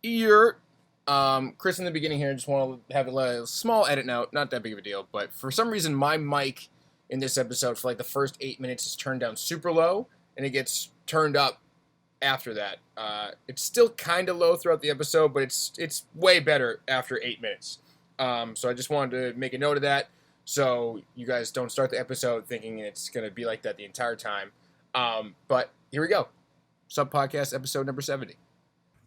You're Chris in the beginning here. Just want to have a small edit note, not that big of a deal, but for some reason my mic in this episode for like the first 8 minutes is turned down super low, and it gets turned up after that. It's still kind of low throughout the episode, but it's way better after 8 minutes. So I just wanted to make a note of that, so you guys don't start the episode thinking it's gonna be like that the entire time. But here we go. Sub Podcast episode number 70.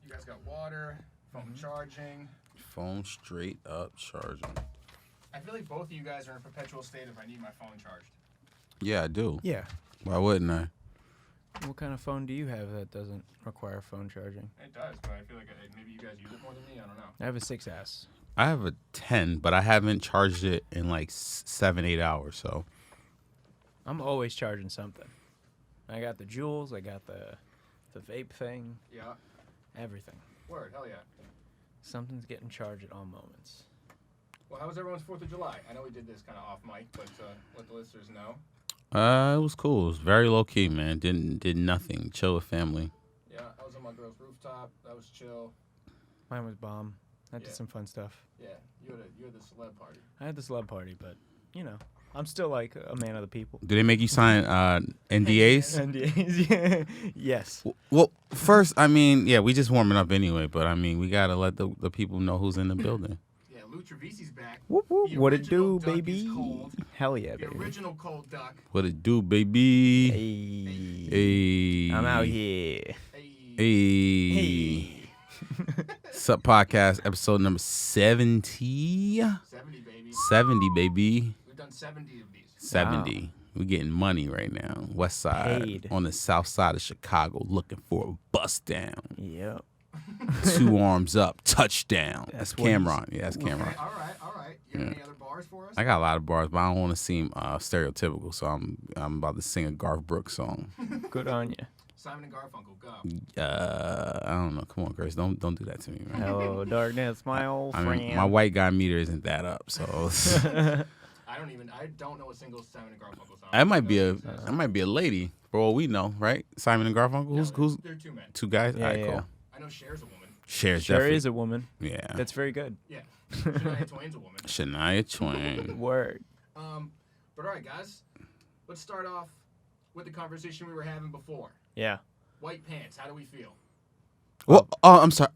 You guys got water, phone charging. Phone straight up charging. I feel like both of you guys are in a perpetual state of I need my phone charged. Yeah, I do. Yeah. Why wouldn't I? What kind of phone do you have that doesn't require phone charging? It does, but I feel like maybe you guys use it more than me. I don't know. I have a 6S. I have a 10, but I haven't charged it in like 7-8 hours. So I'm always charging something. I got the jewels. I got the vape thing. Yeah. Everything. Word. Hell yeah. Something's getting charged at all moments. Well, how was everyone's 4th of July? I know we did this kind of off mic, but let the listeners know. it was cool. It was very low key, man. Did nothing. Chill with family. Yeah, I was on my girl's rooftop. That was chill. Mine was bomb. I did some fun stuff. Yeah, you had the celeb party. I had the celeb party, but, you know, I'm still like a man of the people. Did they make you sign NDAs? NDAs, yeah. Yes. Well, first, I mean, yeah, we just warming up anyway, but I mean, we gotta let the people know who's in the building. Yeah, Lou Trevese's back. Whoop, whoop. The What it do, original duck baby? is cold. Hell yeah, The baby. original cold duck. What it do, baby? Hey. Hey. I'm out here. Hey. Hey. Sup Podcast episode number 70. 70, baby. 70, baby. We've done 70 of these. 70. Wow. We're getting money right now. West side. Paid. On the south side of Chicago, looking for a bust down. Yep. 2 arms up, touchdown. That's That's what Cameron. Yeah, that's Cameron. Okay, all right. You have any other bars for us? I got a lot of bars, but I don't want to seem stereotypical, so I'm about to sing a Garth Brooks song. Good on you. Simon and Garfunkel, go. I don't know. Come on, Chris. Don't do that to me, man. Hello, darkness, my old I friend. mean, my white guy meter isn't that up, so I don't know a single Simon and Garfunkel song. that might be a lady for all we know, right? Simon and Garfunkel. Who's They're 2 men. 2 guys? Yeah, All right, yeah. cool. I know Cher's a woman. Cher Is a woman. Yeah. That's very good. Yeah. Shania Twain's a woman. Shania Twain. Word. But all right, guys. Let's start off with the conversation we were having before. Yeah. White pants. How do we feel? Well, I'm sorry.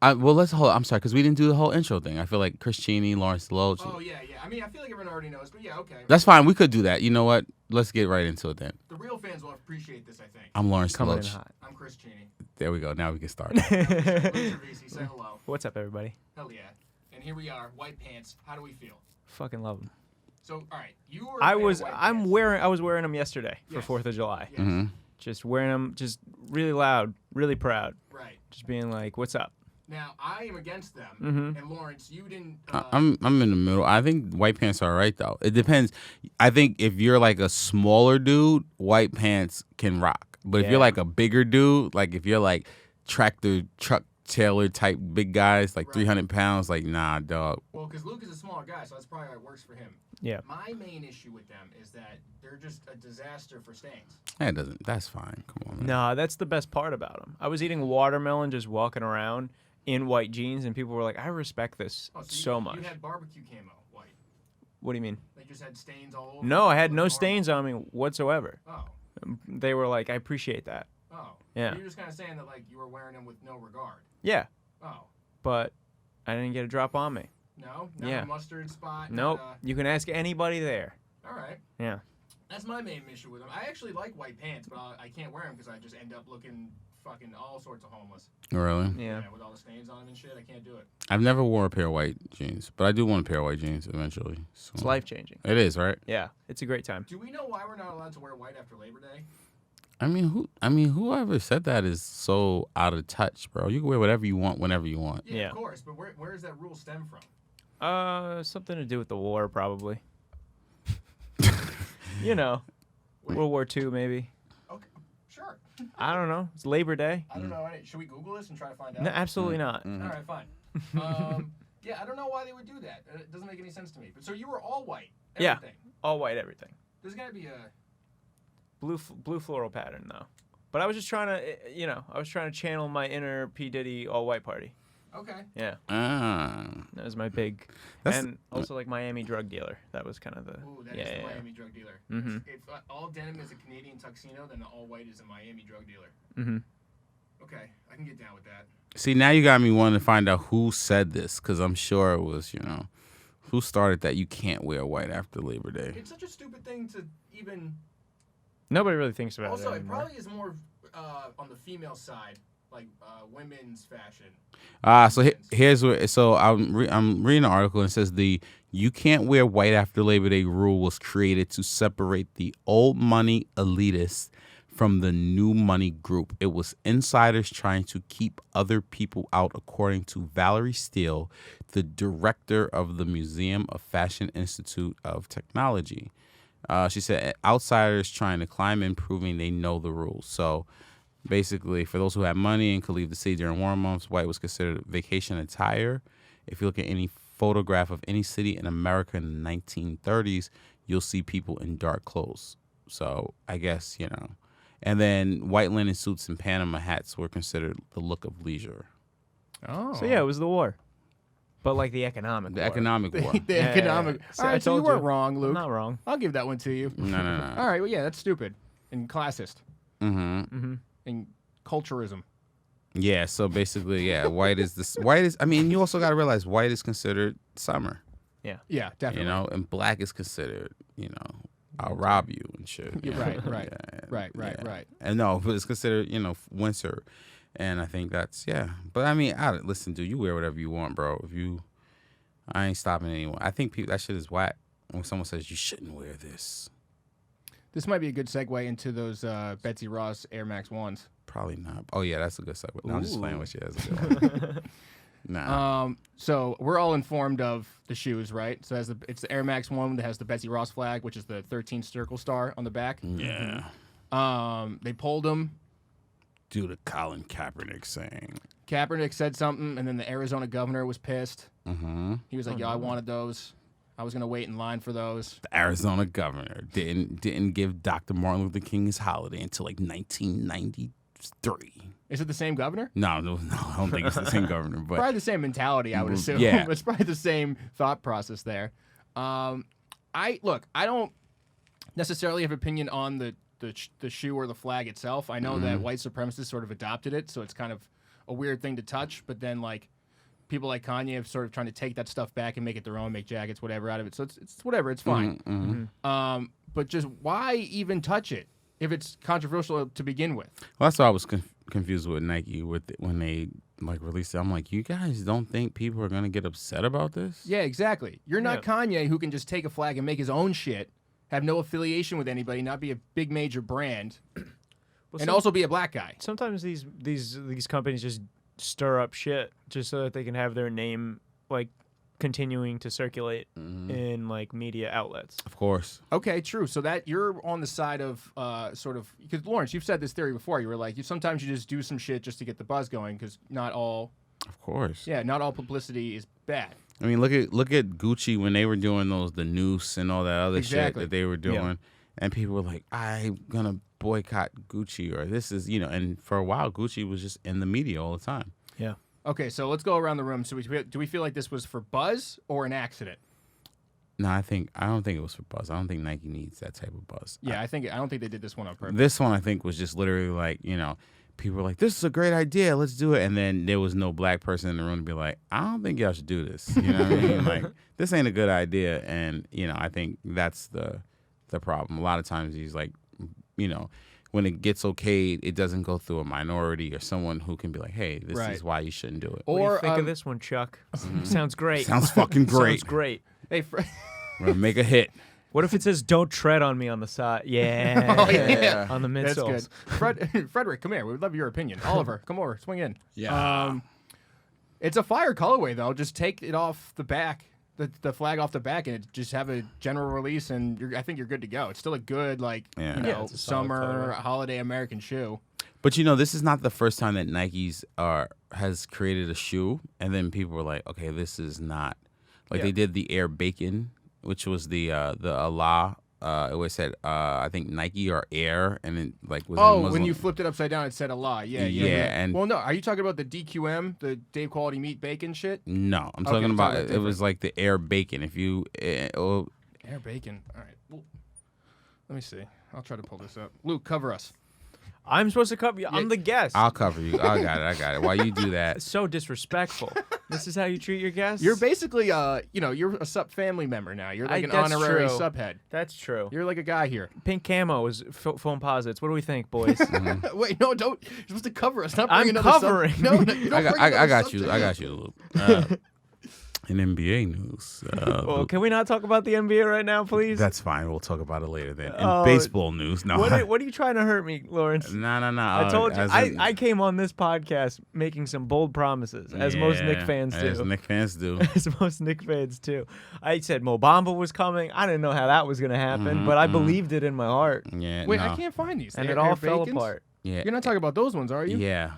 Let's hold. I'm sorry because we didn't do the whole intro thing. I feel like Chris Cheney, Lawrence DeLoach. Oh yeah. I mean, I feel like everyone already knows, but yeah, okay. That's fine. We could do that. You know what? Let's get right into it then. The real fans will appreciate this, I think. I'm Lawrence Coming in DeLoach. hot. I'm Chris Cheney. There we go. Now we can start. Lou Trovese, say hello. What's up, everybody? Hell yeah. And here we are, white pants. How do we feel? Fucking love them. So, all right, you were. I was wearing them yesterday for Yes. 4th of July. Yes. Mm-hmm. Just wearing them, just really loud, really proud. Right. Just being like, "What's up?" Now I am against them, Mhm. and Lawrence, you didn't. I'm in the middle. I think white pants are alright though. It depends. I think if you're like a smaller dude, white pants can rock. But if Yeah. you're like a bigger dude, like if you're like tractor truck Taylor type big guys, like Right. 300 pounds, like nah, dog. Well, because Luke is a smaller guy, so that's probably how it works for him. Yeah. My main issue with them is that they're just a disaster for stains. That doesn't. That's fine. Come on, man. No, that's the best part about them. I was eating watermelon, just walking around in white jeans, and people were like, "I respect this Oh, so much." You had barbecue camo white. What do you mean? They just had stains all over. No, I had no Normal. stains on me whatsoever. Oh. They were like, "I appreciate that." Oh. Yeah. You're just kind of saying that like you were wearing them with no regard. Yeah, Oh. but I didn't get a drop on me. No. Not Yeah. a mustard spot. Nope. Not You can ask anybody there. all right. Yeah. That's my main issue with them. I actually like white pants, but I can't wear them because I just end up looking fucking all sorts of homeless. Really? Yeah. With all the stains on them and shit, I can't do it. I've never worn a pair of white jeans, but I do want a pair of white jeans eventually. So. It's life changing. It is, right? Yeah. It's a great time. Do we know why we're not allowed to wear white after Labor Day? I mean, whoever said that is so out of touch, bro. You can wear whatever you want whenever you want. Yeah, Yeah. of course. But where does that rule stem from? Something to do with the war, probably. You know, Wait. World War II, maybe. Okay, sure. I don't know. It's Labor Day. I don't know. Should we Google this and try to find out? No, absolutely not. All right, fine. Yeah, I don't know why they would do that. It doesn't make any sense to me. But so you were all white. Yeah. Everything. All white, everything. There's got to be a. Blue floral pattern though. But I was just trying to, I was trying to channel my inner P Diddy all white party. Okay. Yeah, Ah. that was my big. That's- And also like Miami drug dealer. That was kind of the. Ooh, that is yeah, the yeah. Miami drug dealer. Mm-hmm. If all denim is a Canadian tuxedo, then the all white is a Miami drug dealer. Mm-hmm. Okay, I can get down with that. See, now you got me wanting to find out who said this, because I'm sure it was, who started that you can't wear white after Labor Day. It's such a stupid thing to even. Nobody really thinks about Also, it it anymore. probably is more on the female side, like women's fashion. So here's where. So I'm reading an article and it says the "you can't wear white after Labor Day" rule was created to separate the old money elitists from the new money group. It was insiders trying to keep other people out, according to Valerie Steele, the director of the Museum of Fashion Institute of Technology. She said outsiders trying to climb in, proving they know the rules. So basically, for those who had money and could leave the city during warm months, white was considered vacation attire. If you look at any photograph of any city in America in the 1930s, you'll see people in dark clothes. So I guess, And then white linen suits and Panama hats were considered the look of leisure. Oh. So yeah, it was the war, but like the economic. The war. economic war. The Yeah, economic. See, All I right, so you told weren't you. wrong, I'm Luke. not wrong. I'll give that one to you. No. All right, well, yeah, that's stupid and classist Mm-hmm. Mm-hmm. and culturism. Yeah, so basically, white is, I mean, you also got to realize white is considered summer, Yeah, definitely. and black is considered, I'll rob you and shit. You're right, right, Yeah. right. And no, but it's considered, winter. And I think that's, But I mean, listen, dude, you wear whatever you want, bro. I ain't stopping anyone. I think that shit is whack when someone says you shouldn't wear this. This might be a good segue into those Betsy Ross Air Max 1s. Probably not. Oh, yeah, that's a good segue. No, I'm just playing Ooh. with you. That's a good one. Nah. So we're all informed of the shoes, right? So it's the Air Max 1 that has the Betsy Ross flag, which is the 13 circle star on the back. Yeah. They pulled them. Due to Colin Kaepernick saying. Kaepernick said something, and then the Arizona governor was pissed. Mm-hmm. He was like, "Yo, I wanted those. I was gonna wait in line for those." The Arizona governor didn't give Dr. Martin Luther King his holiday until like 1993. Is it the same governor? No, I don't think it's the same governor, but Probably the same mentality, I would assume. Yeah. It's probably the same thought process there. I don't necessarily have opinion on the shoe or the flag itself. I know that white supremacists sort of adopted it, so it's kind of a weird thing to touch. But then like people like Kanye have sort of trying to take that stuff back and make it their own, make jackets, whatever out of it. So it's whatever, it's fine. Mm-hmm. But just why even touch it if it's controversial to begin with? Well, that's why I was confused with Nike when they like released it. I'm like, you guys don't think people are gonna get upset about this? Yeah, exactly. You're not Kanye, who can just take a flag and make his own shit, have no affiliation with anybody, not be a big major brand, and also be a black guy. Sometimes these companies just stir up shit just so that they can have their name like continuing to circulate in like media outlets. Of course. Okay, true. So that you're on the side of sort of, because Lawrence, you've said this theory before. You were like, sometimes you just do some shit just to get the buzz going, because not all publicity is bad. I mean, look at Gucci when they were doing the noose and all that other shit that they were doing, and people were like, "I'm gonna boycott Gucci," or this is, and for a while Gucci was just in the media all the time. Yeah. Okay, so let's go around the room. So do we feel like this was for buzz or an accident? No, I don't think it was for buzz. I don't think Nike needs that type of buzz. Yeah, I don't think they did this one on purpose. This one I think was just literally like, people were like, "This is a great idea, let's do it," and then there was no black person in the room to be like, "I don't think y'all should do this." You know what I mean? Like, this ain't a good idea, and I think that's the problem. A lot of times he's like, when it gets okayed, it doesn't go through a minority or someone who can be like, "Hey, this is why you shouldn't do it." What do you think of this one, Chuck? Sounds great. Sounds fucking great. Sounds great. Hey, We're gonna make a hit. What if it says "Don't tread on me" on the side? Yeah. Oh, yeah. On the that's midsoles. good. Frederick, come here. We would love your opinion. Oliver, come over. Swing in. Yeah. It's a fire colorway, though. Just take it off the back, the flag off the back, and just have a general release, and I think you're good to go. It's still a good, Yeah, it's a solid summer, colorway. holiday American shoe. But this is not the first time that Nike's has created a shoe, and then people were like, "Okay, this is not like." They did the Air Bacon, which was the Allah it was said I think Nike or Air, and it like was. Oh, in Muslim. when you flipped it upside down, it said Allah. Yeah. And well, no, are you talking about the DQM, the Dave Quality Meat Bacon shit? No, I'm talking about it was like the Air Bacon. If you Air Bacon. All right. Well, let me see. I'll try to pull this up. Luke, cover us. I'm supposed to cover you. I'm the guest. I'll cover you. I got it. Why you do that? It's so disrespectful. This is how you treat your guests? You're basically, you're a Sup family member now. You're like an honorary true. Sup head. That's true. You're like a guy here. Pink camo is Foamposites. What do we think, boys? Wait, no, don't. You're supposed to cover us. Not I'm bring another covering. No, you don't I got you, Luke. In NBA news. Well, can we not talk about the NBA right now, please? That's fine. We'll talk about it later then. In baseball news. No. What are you trying to hurt me, Lawrence? No. I told you. I came on this podcast making some bold promises, as most Knicks fans do. As Knicks fans do. As most Knicks fans do. I said Mo Bamba was coming. I didn't know how that was going to happen, but I believed it in my heart. Yeah. Wait, I can't find these. And it all fell apart. Yeah. You're not talking about those ones, are you? Yeah.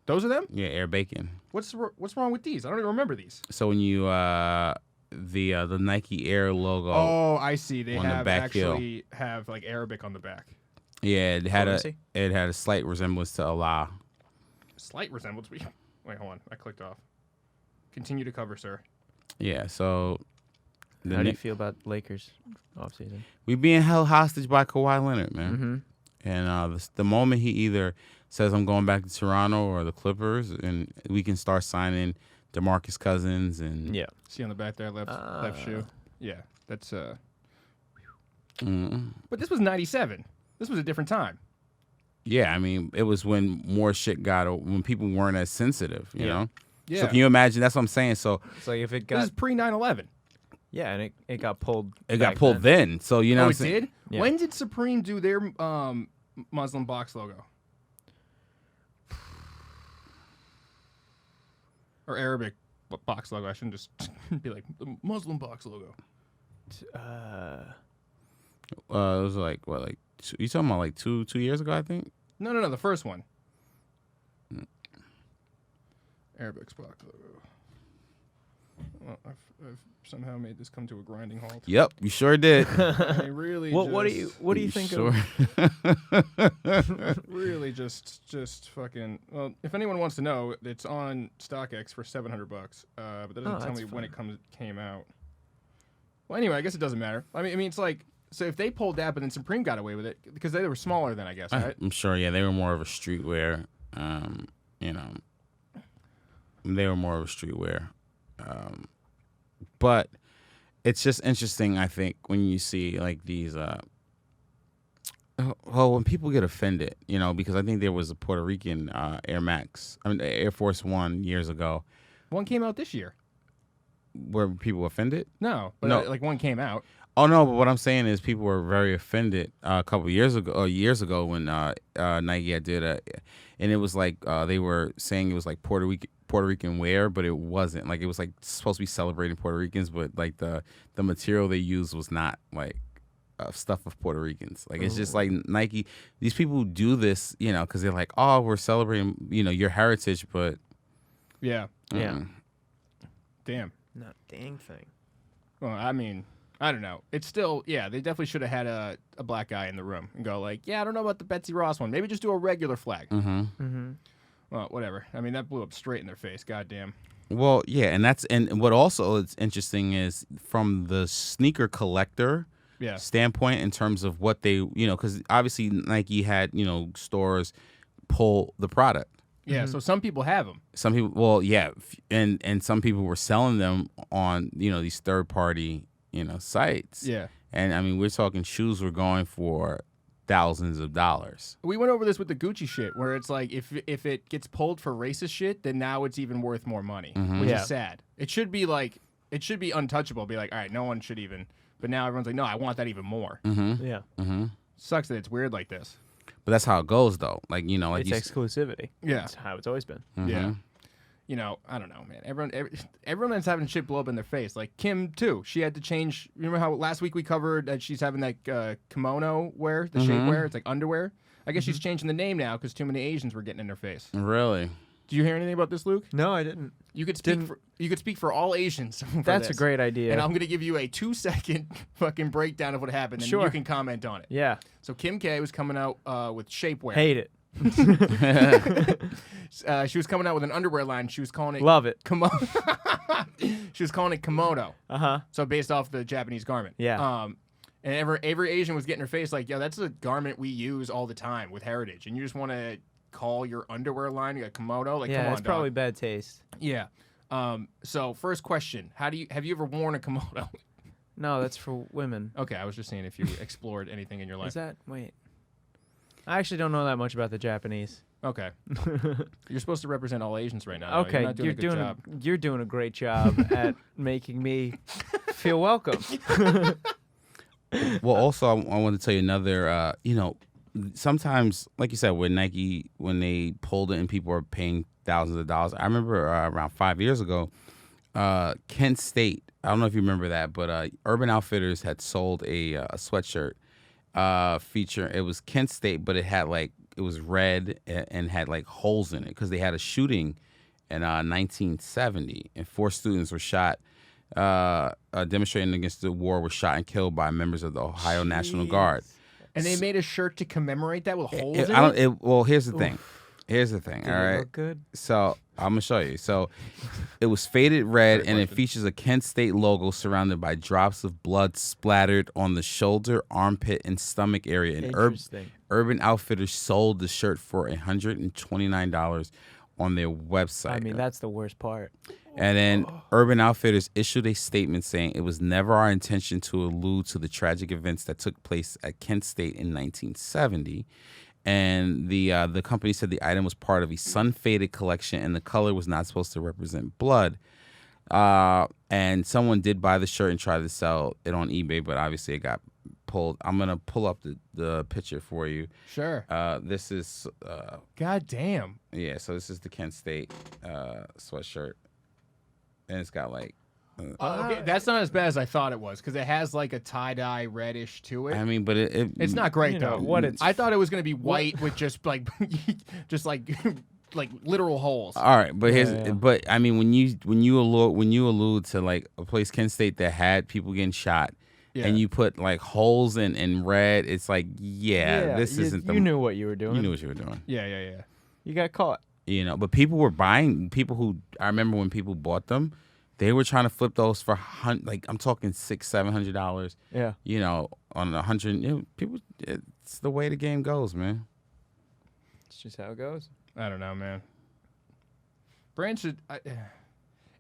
Those are them? Yeah, Air Bacon. What's wrong with these? I don't even remember these. So when you the Nike Air logo. Oh, I see. They on the back actually have like Arabic on the back. Yeah, it had a slight resemblance to Allah. Slight resemblance. Wait, hold on. I clicked off. Continue to cover, sir. Yeah. So. How do you feel about Lakers offseason? We being held hostage by Kawhi Leonard, man. Mm-hmm. And the moment he either says I'm going back to Toronto or the Clippers, and we can start signing DeMarcus Cousins and See on the back there, left shoe. Yeah, that's Mm-hmm. But this was '97. This was a different time. Yeah, I mean, it was when more shit when people weren't as sensitive, you know? Yeah. So can you imagine? That's what I'm saying. So it's like if it got... This is pre-9/11. Yeah, and it got pulled. It got pulled then. So, you know what I'm saying? It did? Yeah. When did Supreme do their Muslim box logo? Or Arabic box logo. I shouldn't just be like, the Muslim box logo. It was like, what, like, you talking about like two years ago, I think? No, the first one. Arabic box logo. Well, I've somehow made this come to a grinding halt. Yep, you sure did. I really what do you think sure? Really just fucking. Well, if anyone wants to know, it's on StockX for $700. But that doesn't tell me when it came out. Well, anyway, I guess it doesn't matter. I mean, it's like, so if they pulled that, but then Supreme got away with it because they were smaller then, I guess, right? I'm sure. Yeah, they were more of a streetwear. You know, they were more of a streetwear. But it's just interesting, I think, when you see like these. When people get offended, you know, because I think there was a Puerto Rican Air Max, Air Force One years ago. One came out this year. Were people offended? No, but No. like one came out. Oh no, but what I'm saying is people were very offended a couple of years ago when Nike did and it was like they were saying it was like Puerto Rican wear, but it wasn't. Like it was like supposed to be celebrating Puerto Ricans, but like the material they used was not like stuff of Puerto Ricans. Like it's just like Nike. These people do this, you know, because they're like, oh, we're celebrating, you know, your heritage, but Yeah. Yeah. Damn. Not a dang thing. Well, I mean, I don't know. It's still, they definitely should have had a black guy in the room and go like, I don't know about the Betsy Ross one. Maybe just do a regular flag. Mm-hmm. Well, whatever. I mean, that blew up straight in their face. Goddamn. Well, yeah, and what also is interesting is from the sneaker collector standpoint in terms of what they, you know, because obviously Nike had, you know, stores pull the product. Yeah, so some people have them. Some people, well, yeah, and some people were selling them on, you know, these third party, you know, sites. Yeah. And I mean, we're talking shoes were going for thousands of dollars. We went over this with the Gucci shit, where it's like if it gets pulled for racist shit, then now it's even worth more money, which is sad. It should be untouchable. Be like, all right, no one should even. But now everyone's like, no, I want that even more. Mm-hmm. Yeah. Mm-hmm. Sucks that it's weird like this. But that's how it goes, though. Like, you know, like It's exclusivity. Yeah. That's how it's always been. Mm-hmm. Yeah. You know, I don't know, man. Everyone that's having shit blow up in their face, like Kim too. She had to change. Remember how last week we covered that she's having that kimono wear, the shapewear? It's like underwear. I guess she's changing the name now because too many Asians were getting in her face. Really? Did you hear anything about this, Luke? No, I didn't. You could speak for all Asians. For That's this. a great idea. And I'm gonna give you a 2-second fucking breakdown of what happened, and Sure. you can comment on it. Yeah. So Kim K was coming out with shapewear. Hate it. She was coming out with an underwear line. She was calling it Love it. She was calling it kimono. Uh-huh. So based off the Japanese garment. Yeah. And every Asian was getting her face like, yo, that's a garment we use all the time with heritage, and you just want to call your underwear line a kimono? Like, Yeah, come on, it's probably dog. bad taste. Yeah. So first question: have you ever worn a kimono? No, that's for women. Okay, I was just saying if you explored anything in your life. Is that... Wait. I actually don't know that much about the Japanese. Okay. You're supposed to represent all Asians right now. Okay, You're not doing a good job. you're doing a great job at making me feel welcome. Well, also, I want to tell you another, sometimes, like you said, when Nike, when they pulled it and people are paying thousands of dollars. I remember around 5 years ago, Kent State, I don't know if you remember that, but Urban Outfitters had sold a sweatshirt feature. It was Kent State, but it was red and had like holes in it because they had a shooting in 1970 and 4 students were shot. Demonstrating against the war were shot and killed by members of the Ohio National Guard. And they made a shirt to commemorate that with holes in it? Well, here's the thing. Here's the thing, Did all it right? look good? So I'm going to show you. So it was faded red, and it features a Kent State logo surrounded by drops of blood splattered on the shoulder, armpit, and stomach area. And Interesting. Urban Outfitters sold the shirt for $129 on their website. I mean, that's the worst part. And then Urban Outfitters issued a statement saying it was never our intention to allude to the tragic events that took place at Kent State in 1970. And the company said the item was part of a sun-faded collection and the color was not supposed to represent blood. And someone did buy the shirt and tried to sell it on eBay, but obviously it got pulled. I'm going to pull up the picture for you. Sure. This is... God damn. Yeah, so this is the Kent State sweatshirt. And it's got like... Okay, that's not as bad as I thought it was because it has like a tie-dye reddish to it. I mean, but It's not great You know, though. what it's- I thought it was gonna be white with just like like literal holes. All right, but Yeah. but I mean, when you allude to like a place Kent State that had people getting shot, Yeah. and you put like holes in red, it's like this isn't the You knew what you were doing. you knew what you were doing, Yeah. You got caught. But people were buying. People who I remember when people bought them, they were trying to flip those for like I'm talking $600-700. Yeah. On 100. People, it's the way the game goes, man. It's just how it goes. I don't know, man. Brands should.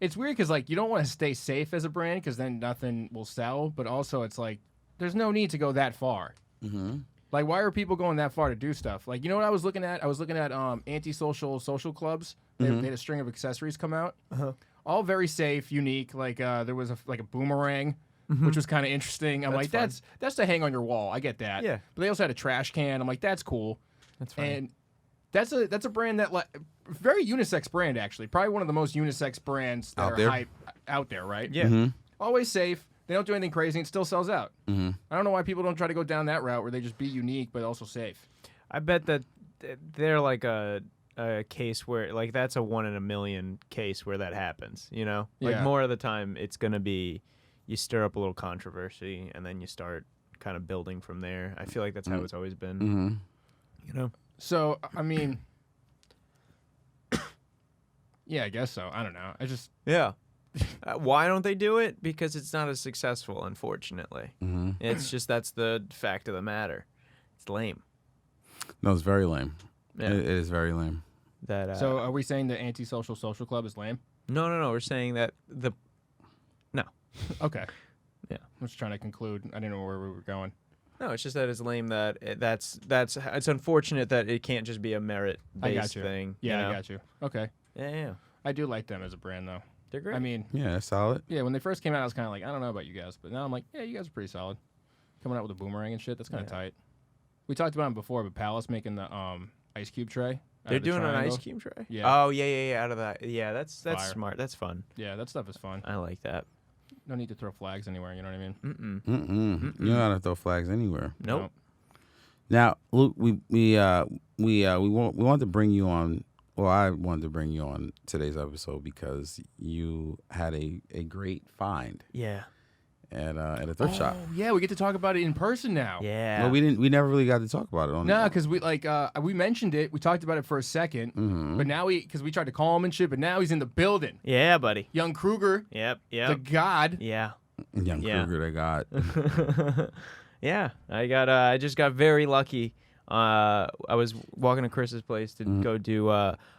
It's weird because like you don't want to stay safe as a brand because then nothing will sell. But also it's like there's no need to go that far. Mm-hmm. Like why are people going that far to do stuff? Like you know what I was looking at? I was looking at Antisocial social clubs. They had a string of accessories come out. Uh-huh. All very safe, unique. Like there was a boomerang, which was kind of interesting. I'm That's like, fun. that's to hang on your wall. I get that. Yeah. But they also had a trash can. I'm like, that's cool. That's fine. And that's a brand that very unisex brand actually. Probably one of the most unisex brands that Out are there? hype out there, right? Yeah. Mm-hmm. Always safe. They don't do anything crazy. It still sells out. Mm-hmm. I don't know why people don't try to go down that route where they just be unique but also safe. I bet that they're like a case where like that's a 1 in a million case where that happens. Like Yeah. more of the time it's gonna be you stir up a little controversy and then you start kind of building from there. I feel like that's how it's always been. Mm-hmm. So I mean, yeah, I guess so. I don't know. I just Yeah. Why don't they do it? Because it's not as successful, unfortunately. Mm-hmm. It's just that's the fact of the matter. It's lame. No, it's very lame. Yeah. It is very lame. That so are we saying the Antisocial social club is lame? no. We're saying that Okay. Yeah. I'm just trying to conclude. I didn't know where we were going. no. It's just that it's lame. That that's it's unfortunate that it can't just be a merit I got based you. thing. Yeah, I got you. Okay. Yeah. I do like them as a brand though. They're great. I mean, Yeah, that's solid. yeah, when they first came out, I was kind of like, I don't know about you guys, but now I'm like, yeah, you guys are pretty solid. Coming out with a boomerang and shit, that's kind of tight. We talked about them before, but Palace making the ice cube tray. They're out of the doing an triangle. ice cube tray. Yeah. Oh yeah. Out of that. Yeah, that's Fire. smart. That's fun. Yeah, that stuff is fun. I like that. No need to throw flags anywhere. You know what I mean? Mm-mm. You're not gonna throw flags anywhere. Nope. Now, Luke, we want to bring you on Well, I wanted to bring you on today's episode because you had a great find Yeah. at a thrift shop. Yeah, we get to talk about it in person now. Yeah. Well, we never really got to talk about it on. No, because we mentioned it. We talked about it for a second, but now because we tried to call him and shit, but now he's in the building. Yeah, buddy. Young Kruger, Yep. the god. Yeah. Young Kruger, they got. Yeah. I just got very lucky. I was walking to Chris's place to go do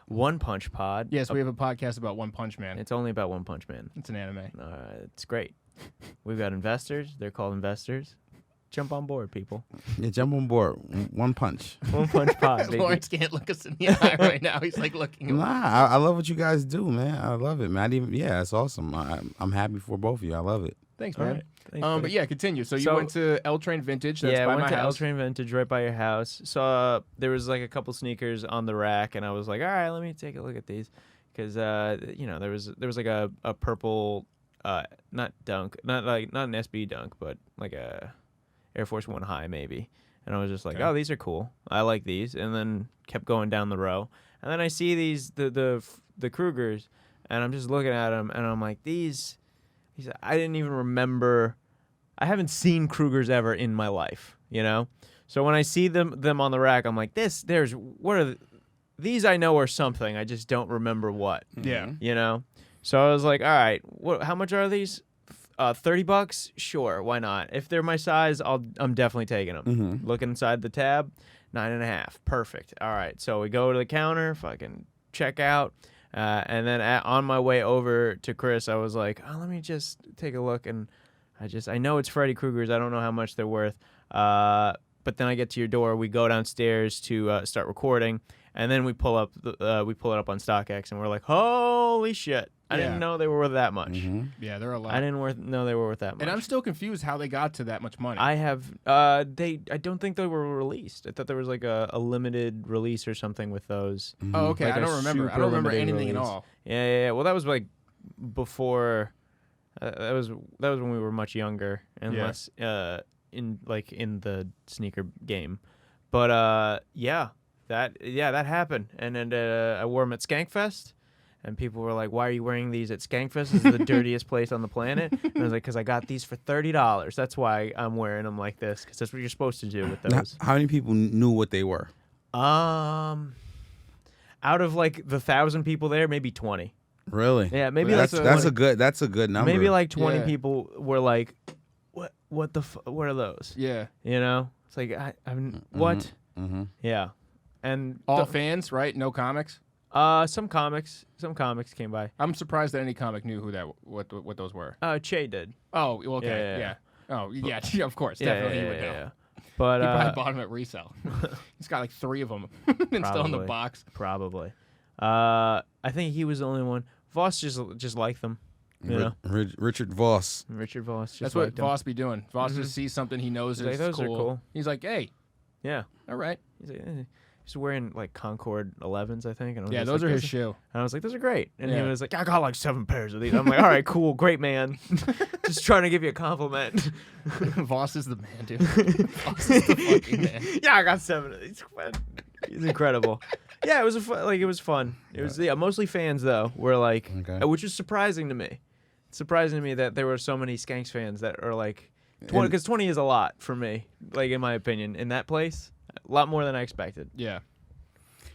One Punch Pod. Yes, we have a podcast about One Punch Man. It's only about One Punch Man. It's an anime. It's great. We've got investors. They're called investors. Jump on board, people. Yeah, jump on board. One punch. One Punch Pod, baby. Lawrence can't look us in the eye right now. He's like looking. Nah, I love what you guys do, man. I love it, man. It's awesome. I'm happy for both of you. I love it. Thanks, All man. right. Thanks, buddy. But yeah, continue. So you went to L Train Vintage. That's yeah, by I went my to L house. Train Vintage right by your house. Saw there was like a couple sneakers on the rack, and I was like, all right, let me take a look at these, because there was like a purple, not dunk, not an SB dunk, but like a Air Force One high maybe, and I was just like, Okay. oh, these are cool. I like these, and then kept going down the row, and then I see these the Krugers, and I'm just looking at them, and I'm like, these I didn't even remember. I haven't seen Krugers ever in my life, So when I see them on the rack, I'm like, these I know are something. I just don't remember what. Yeah. So I was like, all right, how much are these? $30? Sure, why not? If they're my size, I'm definitely taking them. Mm-hmm. Look inside the tab, 9.5. Perfect. All right, so we go to the counter, fucking check out. And then on my way over to Chris, I was like, let me just take a look. And I know it's Freddy Krueger's. I don't know how much they're worth. But then I get to your door. We go downstairs to start recording. And then we pull it up on StockX, and we're like, holy shit. I didn't know they were worth that much. Mm-hmm. Yeah, they're a lot. I didn't know they were worth that much. And I'm still confused how they got to that much money. I don't think they were released. I thought there was like a limited release or something with those. Mm-hmm. Oh, okay. Like I a don't remember. I super don't remember limited anything at release. all. Yeah. Well, that was like before. That was when we were much younger and Yeah. less in the sneaker game. But that happened. And then I wore them at Skankfest. And people were like, why are you wearing these at Skankfest? This is the dirtiest place on the planet. And I was like, because I got these for $30. That's why I'm wearing them like this, because that's what you're supposed to do with those. How many people knew what they were? Out of like the 1,000 people there, maybe 20. Really? Yeah, maybe that's like that's a good number. maybe like 20 Yeah. people were like, what what are those? Yeah. It's like what? Mm-hmm. Yeah, and All fans, right? No comics. some comics came by. I'm surprised that any comic knew what those were. Che did. Oh, well, okay. Yeah. Oh, yeah. Of course, Yeah, definitely yeah, he would know. yeah. But He probably bought them at resale. He's got like 3 of them and still in the Probably. box. probably. I think he was the only one. Voss just liked them. Richard Voss. Richard Voss just That's what liked them. Voss be doing. Voss just sees something he knows He's like, is "Those are cool." He's like, hey, Yeah. all right. He's like, he's wearing like Concord 11s, I think. And I was Yeah, just those like, are his "Those shoe. And I was like, those are great. And he Yeah. was like, I got like 7 pairs of these. I'm like, all right, cool, great, man. Just trying to give you a compliment. Voss is the man, dude. Voss is the fucking man. Yeah, I got 7 of these. He's incredible. Yeah, it was it was fun. It was mostly fans though. Were like, Okay. which was surprising to me. It's surprising to me that there were so many Skanks fans that are like 20, because 20 is a lot for me. Like in my opinion, in that place, a lot more than I expected. Yeah.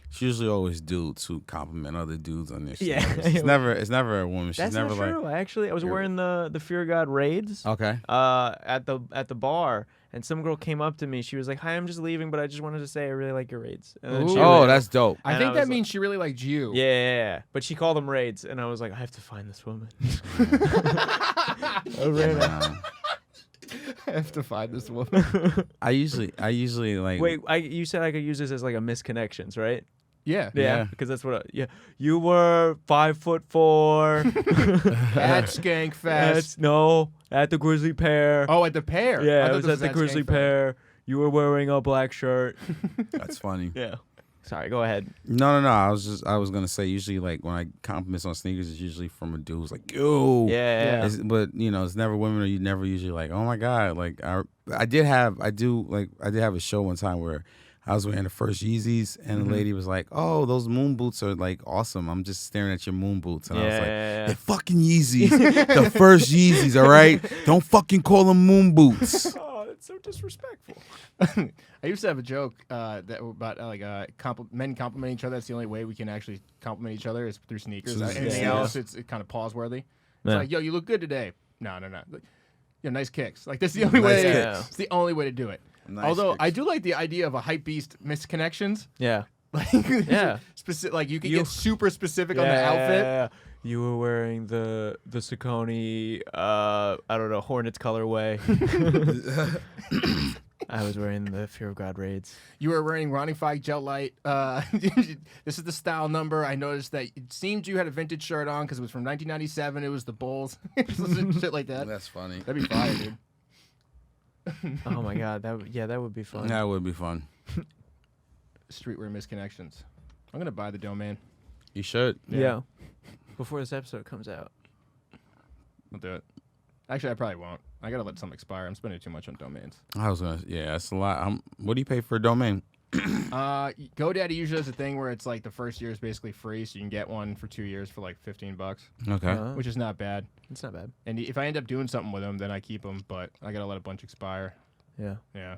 It's usually always dudes who compliment other dudes on their Yeah. sneakers. It's never a woman. She's That's never not true. Actually, I was wearing the Fear God Raids. Okay. At the bar, and some girl came up to me. She was like, "Hi, I'm just leaving, but I just wanted to say I really like your raids." And then she Ooh. Oh, was- that's dope. I And think I that was means she really liked you. yeah. But she called them raids, and I was like, I have to find this woman. I ran out. Um, I have to find this woman. I usually like. Wait, you said I could use this as like a misconnections, right? Yeah. Yeah. Because that's what. You were 5'4". At Skankfest. At the Grizzly Pair. Oh, at the pair. yeah, I I thought was this at the Grizzly Skankfest. Pair. You were wearing a black shirt. That's funny. Yeah. Sorry, go ahead. No. I was gonna say usually like when I compliments on sneakers, it's usually from a dude who's like, yo. Yeah. But it's never women, or you never usually like, oh my god. Like I did have a show one time where I was wearing the first Yeezys, and the lady was like, "Oh, those moon boots are like awesome. I'm just staring at your moon boots." And I was like, "They're fucking Yeezys, the first Yeezys, all right? Don't fucking call them moon boots." Oh, that's so disrespectful. I used to have a joke about men complimenting each other. That's the only way we can actually compliment each other is through sneakers. Anything else, it's kind of pause-worthy. It's like, yo, you look good today. No. Yo, nice kicks. Like, that's the only way. It's the only way to do it. Nice Although kicks. I do like the idea of a hype beast misconnections. Yeah. Like, Yeah. Like you can get super specific on the outfit. Yeah. You were wearing the Saucony, I don't know, Hornets colorway. I was wearing the Fear of God raids. You were wearing Ronnie Fike Gel Light. This is the style number. I noticed that it seemed you had a vintage shirt on because it was from 1997. It was the Bulls. Shit like that. That's funny. That'd be fire, dude. Oh my God, that would be fun. That would be fun. Streetwear misconnections. I'm gonna buy the domain. You should. Yeah. Before this episode comes out. I'll do it. Actually, I probably won't. I gotta let some expire. I'm spending too much on domains. I was gonna. Yeah, that's a lot. What do you pay for a domain? GoDaddy usually has a thing where it's like the first year is basically free, so you can get one for 2 years for like $15, Okay. which is not bad. It's not bad. And if I end up doing something with them, then I keep them. But I gotta let a bunch expire. Yeah. Yeah,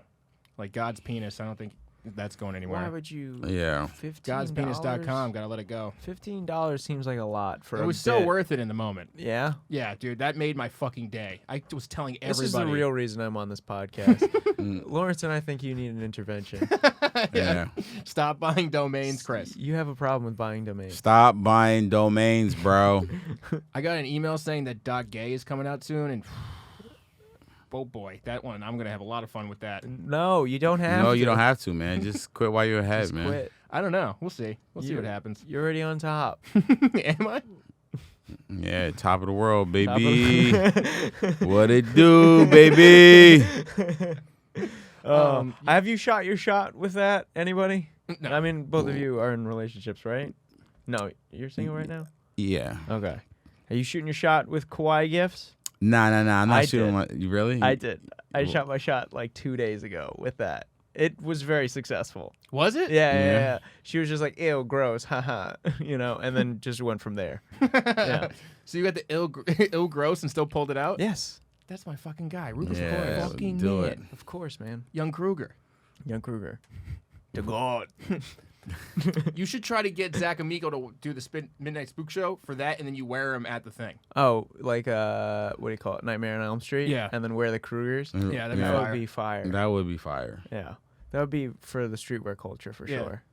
like God's Penis. I don't think that's going anywhere. Why would you? Yeah. $15. God'sPenis.com. Gotta let it go. $15 seems like a lot for. It was so worth it in the moment. Yeah. Yeah, dude, that made my fucking day. I was telling everybody. This is the real reason I'm on this podcast. Lawrence and I think you need an intervention. Yeah. Stop buying domains, Chris. You have a problem with buying domains. Stop buying domains, bro. I got an email saying that .gay is coming out soon, and oh boy, that one, I'm gonna have a lot of fun with that. No, you don't have. No, to. you don't have to, man. Just quit while you're ahead, Just man. quit. I don't know. We'll see. We'll see what happens. You're already on top. Am I? Yeah, top of the world, baby. What it do, baby? Have you shot your shot with that? Anybody? No. I mean, both of you are in relationships, right? No, you're single right now. Yeah. Okay. Are you shooting your shot with kawaii gifts? Nah. I'm not I shooting. did. You really? I did. I shot my shot like 2 days ago with that. It was very successful. Was it? Yeah. She was just like, ew, gross, haha, and then just went from there. Yeah. So you got the ill gross and still pulled it out? Yes. That's my fucking guy. Rufus Yeah, McCoy. Fucking do man. it. Of course, man. Young Kruger. Young Kruger. To God. You should try to get Zach Amico to do the Midnight Spook Show for that, and then you wear him at the thing. Oh, like what do you call it? Nightmare on Elm Street? Yeah. And then wear the Krugers? Yeah, that'd be That fire. would be fire. That would be fire. Yeah. That would be for the streetwear culture for sure.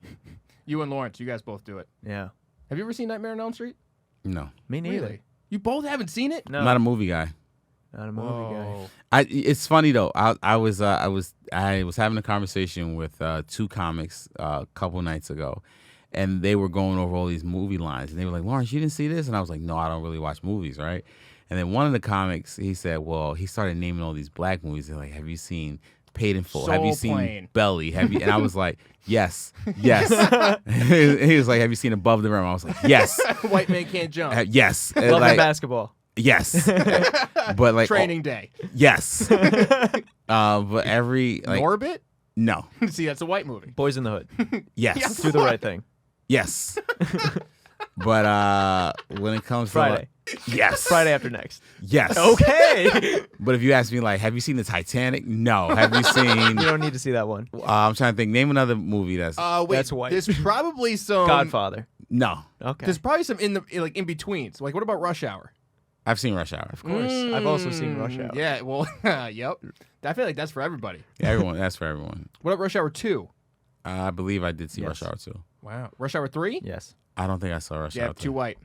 You and Lawrence, you guys both do it. Yeah. Have you ever seen Nightmare on Elm Street? No. Me neither. Really? You both haven't seen it? No. I'm not a movie guy. Not a movie guy. Whoa. It's funny though. I was having a conversation with two comics a couple nights ago, and they were going over all these movie lines, and they were like, "Lawrence, you didn't see this?" And I was like, "No, I don't really watch movies, right?" And then one of the comics, he said, "Well," he started naming all these black movies. They're like, "Have you seen Paid in Full? Have you Soul seen Plane. Belly? Have you?" And I was like, "Yes." He was like, "Have you seen Above the Rim?" I was like, "Yes." White man can't jump. Yes. And Love like, basketball. yes. But like Training Day. yes. But every like Norbit? no. See, that's a white movie. Boys in the Hood. Yes. Do the right thing. Yes. But when it comes Friday. to like, yes. Friday after next. Yes. Okay. But if you ask me like, have you seen the Titanic? No. Have you seen You don't need to see that one. I'm trying to think. Name another movie that's Wait, That's white. There's probably some Godfather. no. Okay. There's probably some in between. So like, what about Rush Hour? I've seen Rush Hour. Of course. I've also seen Rush Hour. Yeah, well, yep. I feel like that's for everybody. Yeah, everyone. That's for everyone. What about Rush Hour 2? I believe I did see Yes. Rush Hour too. Wow. Rush Hour 3? Yes. I don't think I saw Rush Yeah, Hour 2 white.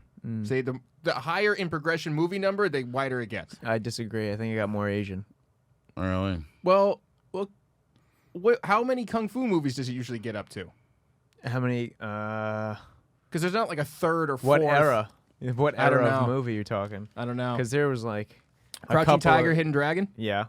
Say the higher in progression movie number, the whiter it gets. I disagree. I think it got more Asian. Really? Well, how many kung fu movies does it usually get up to? How many? Because there's not like a third or fourth. What era? What I don't era of know. movie you're talking? I don't know. Because there was like a Crouching couple Tiger, of- Hidden Dragon. Yeah.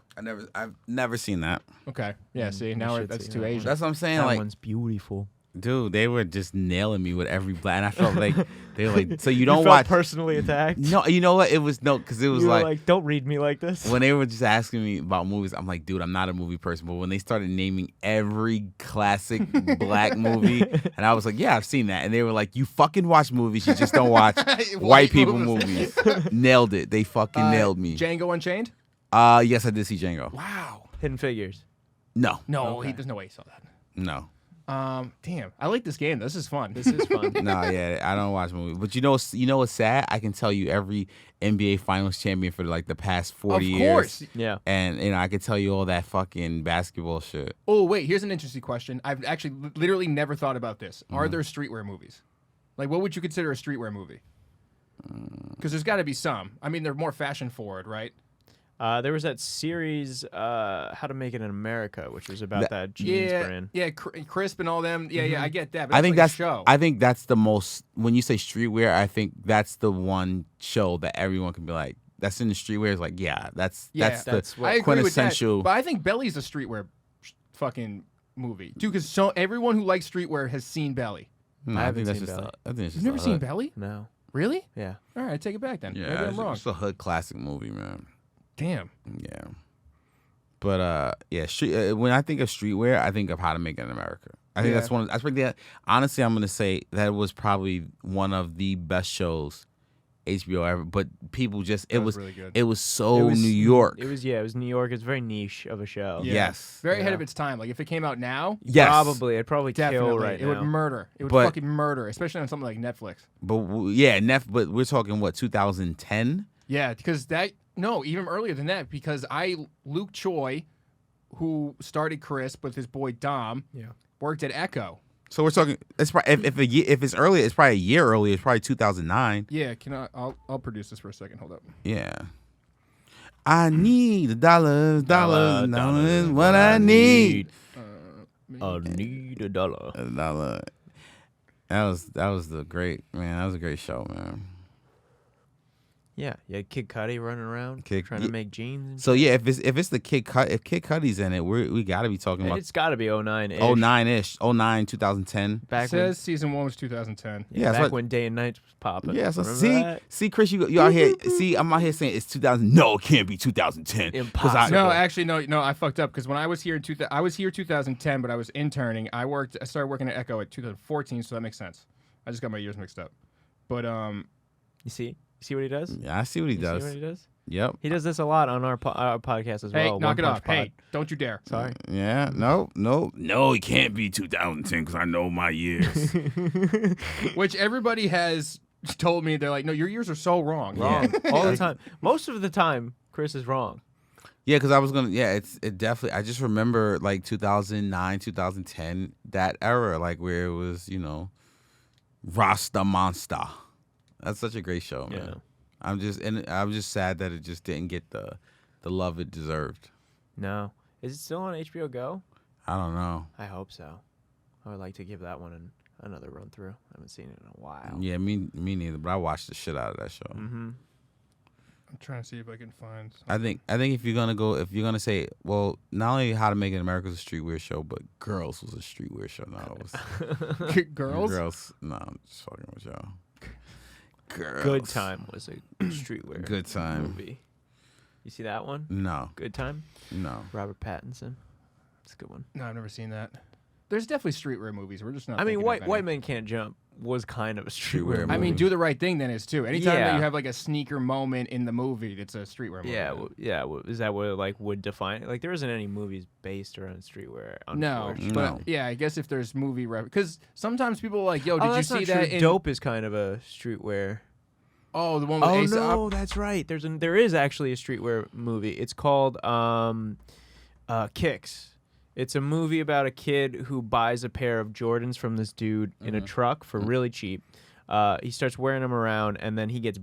I've never seen that. Okay. Yeah. See, you now should that's see too that one. Asian. That's what I'm saying. That Like one's beautiful. Dude, they were just nailing me with every black. And I felt like they were like, so you don't felt watch personally attacked. No, you know what? It was because it was You were like don't read me like this. when they were just asking me about movies, I'm like, dude, I'm not a movie person. But when they started naming every classic black movie, and I was like, yeah, I've seen that. And they were like, you fucking watch movies, you just don't watch white people movies. Nailed it. They fucking nailed me. Django Unchained? Yes, I did see Django. Wow. Hidden Figures. No. No, Okay. there's no way he saw that. No. Damn. I like this game. This is fun. This is fun. No, yeah, I don't watch movies. But you know what's sad? I can tell you every NBA Finals champion for like the past 40 years. Of course. Yeah. And I could tell you all that fucking basketball shit. Oh, wait. Here's an interesting question. I've actually literally never thought about this. Are there streetwear movies? Like, what would you consider a streetwear movie? Because there's got to be some. I mean, they're more fashion forward, right? There was that series, How to Make It in America, which was about that jeans brand. Yeah, Crisp and all them. Yeah, yeah, I get that. But I think like that's a show. I think that's the most when you say streetwear. I think that's the one show that everyone can be like, that's in the streetwear. Is like, yeah, that's that's the what- I agree quintessential. with that. But I think Belly's a streetwear fucking movie too, because everyone who likes streetwear has seen Belly. No, I I haven't think that's seen just. Belly. I think it's You've just never a seen hood. Belly? No. Really? Yeah. All right, take it back then. Yeah, Maybe I'm wrong. it's a hood classic movie, man. Damn. Yeah, but yeah, when I think of streetwear, I think of How to Make It in America. I think that's one. That's probably honestly, I'm gonna say that was probably one of the best shows HBO ever. But people just it was really good. it was so New York. It was New York. It's very niche of a show. Yeah. Yes. Very ahead Yeah. of its time. Like if it came out now, Yes. Probably. It'd probably definitely kill right it now. would murder. It would But- fucking murder, especially on something like Netflix. But but we're talking what 2010. Yeah, because even earlier than that, because Luke Choi, who started Crisp with his boy Dom, worked at Echo. So we're talking. It's probably if it's earlier, it's probably a year earlier. It's probably 2009. Yeah, I'll produce this for a second. Hold up. Yeah. I need dollars, what I need. I need a dollar. A dollar. That was the great man. That was a great show, man. Yeah, you had Kid Cudi running around trying yeah. to make jeans. And So yeah, if it's the Kid Cudi's in it, we got to be talking about it's got to be 09. 09-ish, 09, 2010. Back It says season 1 was 2010. Yeah, back that's when Day and Night was popping. Yeah, so Remember that? see, Chris, you out here. See, I'm out here saying it's 2000. No, it can't be 2010. 'Cause Impossible. No, actually, no, I fucked up because when I was here I was here 2010, but I was interning. I started working at Echo at 2014, so that makes sense. I just got my years mixed up. But You see what he does? Yeah, I see what he You does. see what he does? Yep. He does this a lot on our podcast as hey, well. knock One it Punch off. Pod. Hey, don't you dare. Sorry. Yeah. No, it can't be 2010 because I know my years. Which everybody has told me. They're like, no, your years are so wrong. Wrong. All the time. Most of the time, Chris is wrong. Yeah, because I was gonna. Yeah, it definitely. I just remember like 2009, 2010, that era, like where it was, Rasta Monster. That's such a great show, man. Yeah. I'm just sad that it just didn't get the love it deserved. No. Is it still on HBO Go? I don't know. I hope so. I would like to give that one another run through. I haven't seen it in a while. Yeah, me neither. But I watched the shit out of that show. Mm-hmm. I'm trying to see if I can find. I think if you're gonna say, well, not only How to Make It in America was a streetwear show, but Girls was a streetwear show. No, it was Girls. No, I'm just fucking with y'all. Girls. Good Time was a streetwear Good Time. movie. You see that one? No, Good Time? no. Robert Pattinson. It's a good one. No, I've never seen that. There's definitely streetwear movies. We're just not. I mean, thinking of any. White Men Can't Jump was kind of a streetwear Streetwear movie. I mean, Do the Right Thing then is too. Anytime that Yeah. you have like a sneaker moment in the movie, it's a streetwear movie. Is that what would define it? Like, there isn't any movies based around streetwear. No, unfortunately. but No. yeah, I guess if there's movie because sometimes people are like, yo, did you that's see not that? true. In, Dope is kind of a streetwear. Oh, the one with Oh Ace. no, that's right. There is actually a streetwear movie. It's called Kicks. It's a movie about a kid who buys a pair of Jordans from this dude in a truck for really cheap. He starts wearing them around, and then he gets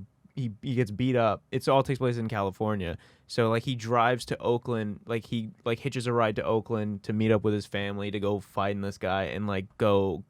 beat up. It all takes place in California. So like he drives to Oakland, like he hitches a ride to Oakland to meet up with his family to go find this guy and go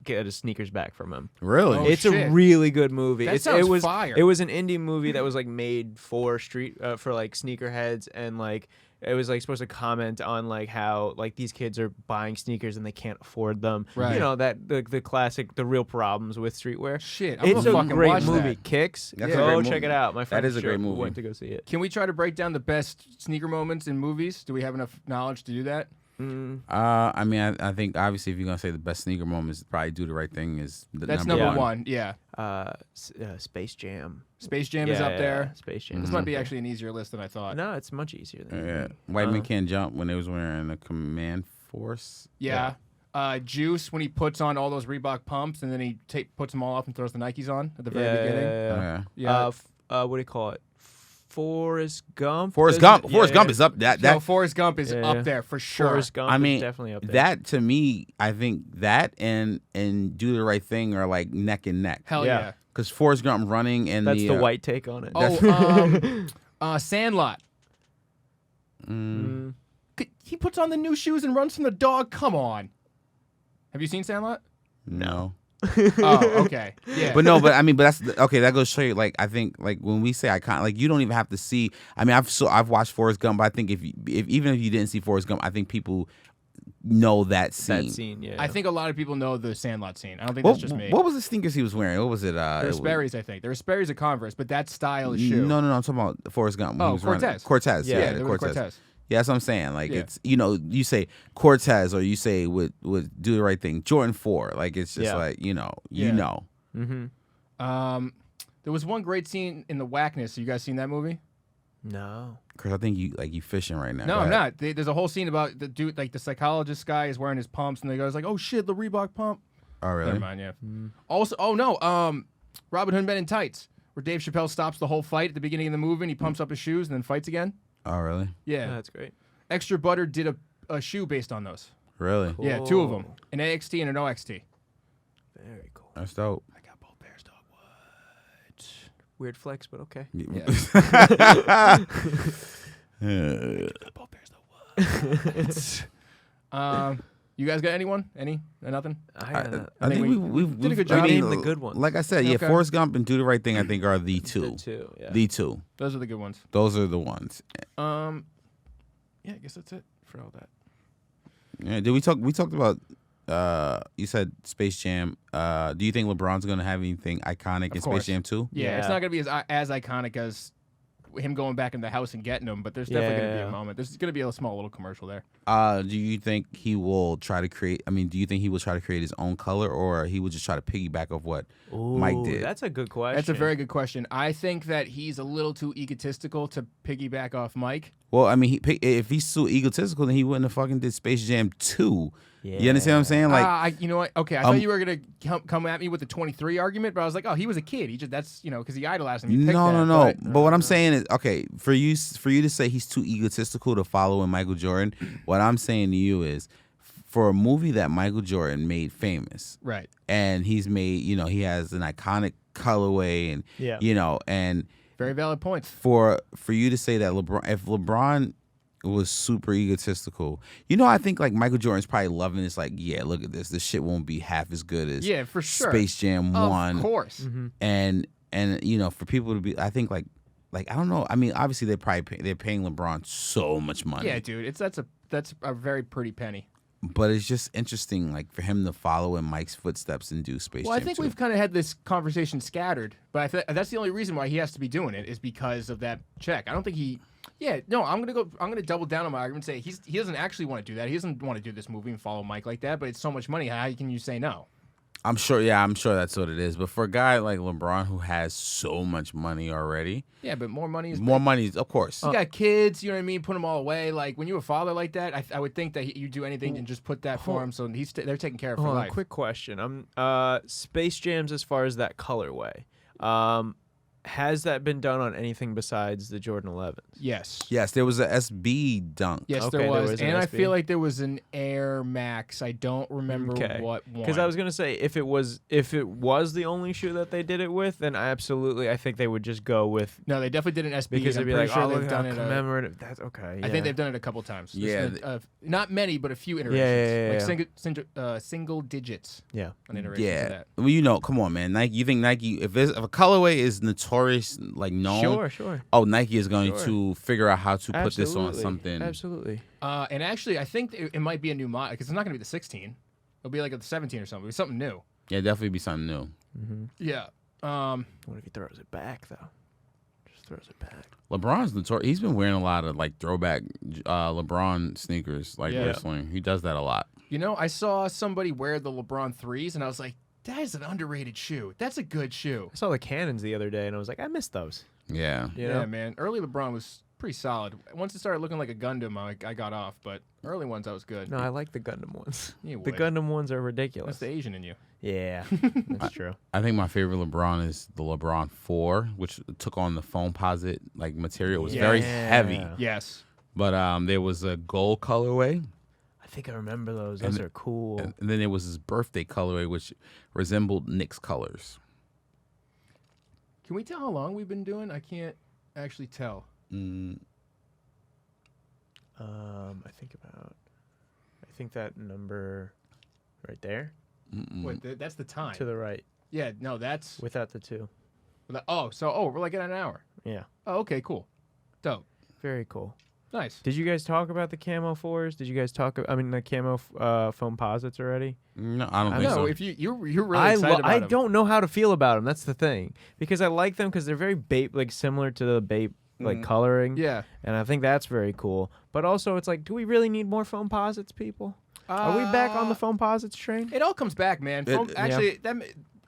get his sneakers back from him. Really? Oh, It's shit. a really good movie. That it sounds was fire. It was an indie movie that was like made for for like sneakerheads, and like it was like supposed to comment on like how like these kids are buying sneakers and they can't afford them. Right. You know, that the classic, the real problems with streetwear. Shit, I'm It's gonna a fucking great watch movie. that. Kicks. That's a Go great check movie. it out. My friend is a great movie. went to go see it. Can we try to break down the best sneaker moments in movies? Do we have enough knowledge to do that? I mean, I think obviously if you're gonna say the best sneaker moments, probably Do the Right Thing is That's number number one. one. Yeah. Space Jam. Space Jam is up there. Space Jam. This might be actually an easier list than I thought. No, it's much easier than Yeah, White Man Can't Jump when they was wearing a Command Force. Yeah. Juice when he puts on all those Reebok pumps and then he puts them all off and throws the Nikes on at the very beginning. Yeah. Yeah. What do you call it? Forrest Gump. Forrest Does Gump. it- Forrest yeah, Gump yeah. is up. That No, Forrest Gump is Yeah. up there for sure. Forrest Gump I mean, is definitely up there. that to me, I think that and Do the Right Thing are like neck and neck. Hell Yeah. yeah. Because Forrest Gump running and That's the white take on it. Oh, Sandlot. He puts on the new shoes and runs from the dog. Come on. Have you seen Sandlot? No. Oh, okay. Yeah. But no, but I mean, but that's okay. That goes to show you, like, I think, like, when we say icon, like, you don't even have to see. I mean, I've watched Forrest Gump, but I think if even if you didn't see Forrest Gump, I think people know that scene. That scene, yeah. I think a lot of people know the Sandlot scene. I don't think that's just me. What was the sneakers he was wearing? What was it? There were Sperry's, I think. There were Sperry's at Converse, but that style of shoe. No, I'm talking about Forrest Gump. When Oh, he was running. Cortez. Cortez. Yeah, Yeah, they the were Cortez. Yeah, that's what I'm saying. Like, Yeah. it's, you say Cortez or you say with Do the Right Thing, Jordan 4. Like, it's just like, you know. Mm-hmm. There was one great scene in The Whackness. You guys seen that movie? No. Chris, I think you fishing right now. No, Go I'm ahead. not. There's a whole scene about the dude, like the psychologist guy is wearing his pumps, and the guy's like, "Oh shit, the Reebok pump." Oh, really? Never mind. Yeah. Also, oh no, Robin Hood Men in Tights, where Dave Chappelle stops the whole fight at the beginning of the movie, and he pumps up his shoes and then fights again. Oh, really? Yeah. That's great. Extra Butter did a shoe based on those. Really? Cool. Yeah, two of them, an AXT and an OXT. Very cool. That's dope. I got both pairs, dog. What? Weird flex, but okay. Yeah. Both pairs, though. What? You guys got anyone? Nothing? I think we've did a good I job. mean, Name the good ones. Like I said, yeah, Okay. Forrest Gump and Do the Right Thing, I think, are the two. The two, yeah. The two. Those are the good ones. Those are the ones. Yeah, I guess that's it for all that. Yeah, did we talked about you said Space Jam. Do you think LeBron's gonna have anything iconic in course. Space Jam 2? Yeah, it's Yeah. not gonna be as iconic as him going back in the house and getting them, but there's definitely gonna be Yeah. a moment. There's gonna be a small little commercial there. Do you think he will try to create? I mean, do you think he will try to create his own color, or he will just try to piggyback off what Mike Ooh, did? That's a good question. That's a very good question. I think that he's a little too egotistical to piggyback off Mike. Well, I mean, if he's so egotistical, then he wouldn't have fucking did Space Jam 2. You understand what I'm saying? Like, you know what? Okay, I thought you were gonna come at me with the 23 argument, but I was like, oh, he was a kid. He just because he idolized him. He picked that, no. but- But what I'm saying is, okay, for you to say he's too egotistical to follow in Michael Jordan, what I'm saying to you is, for a movie that Michael Jordan made famous, Right. and he's made, he has an iconic colorway, and Yeah. and Very valid points. for you to say that if LeBron was super egotistical, I think like Michael Jordan's probably loving this. Like, yeah, look at this. This shit won't be half as good as Yeah, for sure. Space Jam 1. Of course. Mm-hmm. And for people to be, I think like I don't know. I mean, obviously they're paying LeBron so much money. Yeah, dude. That's a very pretty penny. But it's just interesting, like, for him to follow in Mike's footsteps and do Space Well, Jam I think 2. we've kind of had this conversation scattered, but that's the only reason why he has to be doing it is because of that check. I don't think he. Yeah, no, I'm gonna double down on my argument and say he doesn't actually want to do that. He doesn't want to do this movie and follow Mike like that. But it's so much money. How can you say no? I'm sure that's what it is. But for a guy like LeBron who has so much money already, Yeah, but more money is more money, of course. You got kids, you know what I mean? Put them all away. Like when you're a father like that, I would think that you do anything and just put that for him. So they're taking care of for Hold on, life. quick question. Space Jams as far as that colorway. Has that been done on anything besides the Jordan 11s? Yes. Yes, there was a SB dunk. Yes, Okay, there there was, was an and I SB. feel like there was an Air Max. I don't remember what one. Because I was gonna say if it was the only shoe that they did it with, then I think they would just go with No, they definitely did an SB. because I'm they'd be pretty like, sure oh, they've look done how it. commemorative. That's okay. I think they've done it a couple times. Yeah, not many, but a few iterations. Yeah. Single digits. Yeah. On iterations of Yeah. that. Well, come on, man. Nike. You think Nike? If a colorway is notorious, like known. Sure. Oh, Nike is going Sure. to figure out how to put this on something. Absolutely. And actually, I think it might be a new model because it's not going to be the 16. It'll be like a 17 or something. It'll be something new. Yeah, definitely be something new. Yeah. What if he throws it back though? Just throws it back. LeBron's notorious. He's been wearing a lot of like throwback LeBron sneakers, like wrestling. He does that a lot. You know, I saw somebody wear the LeBron 3s, and I was like, that is an underrated shoe. That's a good shoe. I saw the Cannons the other day, and I was like, I missed those. Yeah. You know? Yeah, man. Early LeBron was pretty solid. Once it started looking like a Gundam, I got off, but early ones, I was good. No, I like the Gundam ones. You The would. Gundam ones are ridiculous. That's the Asian in you. Yeah, that's true. I think my favorite LeBron is the LeBron 4, which took on the Foamposite like material. It was very heavy. Yes. But there was a gold colorway. I think I remember those. Those are cool. And then there was his birthday colorway, which resembled Knicks colors. Can we tell how long we've been doing? I can't actually tell. I think that number right there Wait, that's the time. to the right Yeah, no, that's... without the 2. we're like at an hour. Yeah, Oh, okay, cool. Dope. very cool. Nice. Did you guys talk about the camo 4s? Did you guys talk? I mean, the camo Foamposites already. No, I don't think No, so. if you're really excited about I them. don't know how to feel about them. That's the thing, because I like them because they're very Bape, like similar to the Bape like coloring. Yeah. And I think that's very cool. But also, it's like, do we really need more Foamposites, people? Are we back on the Foamposites train? It all comes back, man. It- Actually,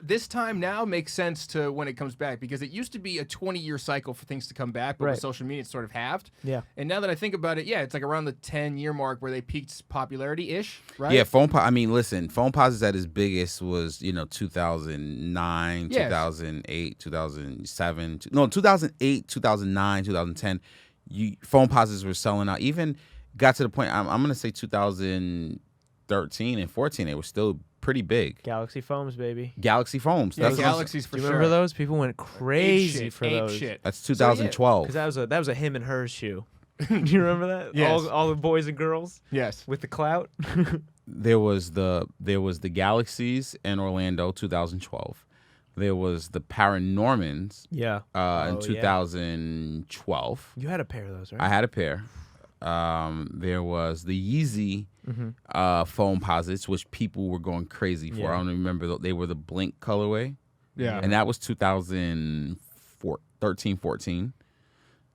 this time now makes sense to when it comes back because it used to be a 20-year cycle for things to come back, but Right. with social media, it's sort of halved. Yeah. And now that I think about it, yeah, it's like around the 10-year mark where they peaked popularity-ish, right? Yeah, I mean, listen, Foamposites at its biggest was 2009, Yes. 2008, 2007. 2008, 2009, 2010. Foamposites were selling out. Even got to the point. I'm gonna say 2013 and 14. They were still pretty big. Galaxy Foams, baby. Galaxy Foams. Yeah, That's Galaxies for Do you sure. remember those? People went crazy Ape for shit, ape those. shit. That's 2012. Because that was a him and hers shoe. Do you remember that? Yes. All the boys and girls Yes. with the clout. There was the Galaxies in Orlando, 2012. There was the Paranormans Yeah. in Oh, 2012. You had a pair of those, right? I had a pair. There was the Yeezy Foamposites, which people were going crazy for. Yeah. I don't remember. They were the Blink colorway. Yeah. And that was 2013, 14.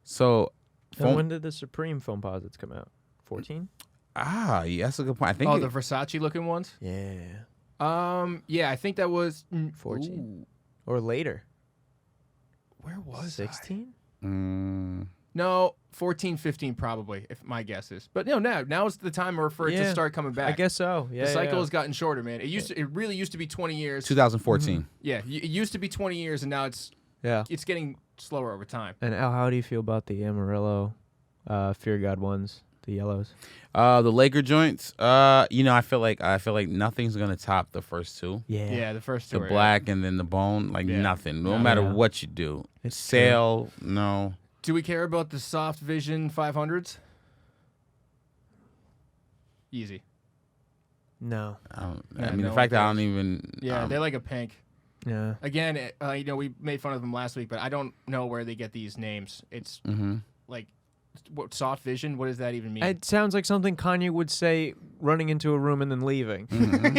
So, And when did the Supreme Foamposites come out? 14? yeah, that's a good point. I think the Versace-looking ones? Yeah. Yeah, I think that was... 14. Ooh, Or later. where was 16? No, 14, 15 probably, if my guess is. But now is the time for it to Yeah. start coming back. I guess so. Yeah. The cycle yeah. has gotten shorter, man. It really used to be 20 years. 2014. Yeah, it used to be 20 years, and now it's getting slower over time. And Al, how do you feel about the Amarillo Fear God ones, the yellows? The Laker joints. I feel like nothing's gonna top the first two. Yeah, the first two. The are- black and then the bone, like Yeah. nothing. No No. matter Yeah. what you do. It's Sale, no. Do we care about the Soft Vision 500s? Easy. No. I mean, no the fact that I one don't even. Yeah, they like a pink. Yeah. Again, we made fun of them last week, but I don't know where they get these names. It's like, what Soft Vision? What does that even mean? It sounds like something Kanye would say running into a room and then leaving.